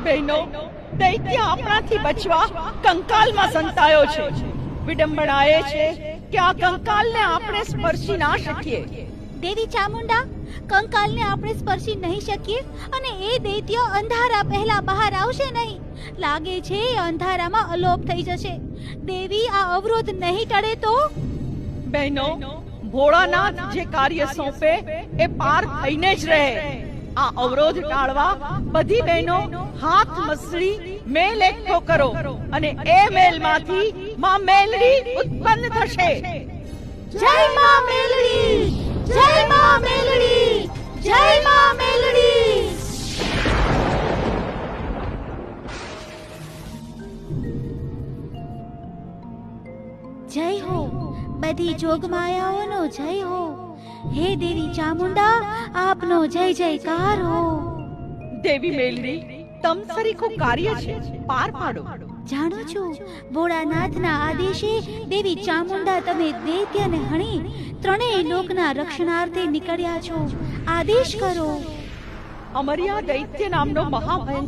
બહેનો, દૈત્ય આપણાથી બચવા કંકાલમાં સંતાયો છે. વિડંબણા એ છે કે આ કંકાલને આપણે સ્પર્શી ના શકીએ. દેવી ચામુંડા, કંકાલને આપણે સ્પર્શી નહીં શકીએ અને એ દૈત્ય અંધારા પહેલા બહાર આવશે નહીં. લાગે છે એ અંધારામાં અલોપ થઈ જશે. દેવી, આ અવરોધ નહીં ટળે તો? બહેનો, ભોળાનાથ જે કાર્ય સોંપે એ પાર થઈને જ રહે. આ અવરોધ ટાળવા બધી બહેનો હાથ મસળી મેલ એકઠો કરો અને એ મેલમાંથી માં મેલડી ઉત્પન્ન થશે. જય માં મેલડી! જય માં મેલડી! જય માં મેલડી! જય હો, બધી જોગમાયાઓનો જય હો. હે દેવી ચામુંડા, આપનો જય જયકાર હો. દેવી મેલડી, તમ સરીખું કાર્ય છે, પાર પાડો. જાણું છું, ભોળાનાથના આદેશે દેવી ચામુંડા તમે દૈત્યને હણી ત્રણેય લોકના રક્ષણાર્થે નીકળ્યા છો. આદેશ કરો. અમર્યા દૈત્ય નામનો મહાભયંકર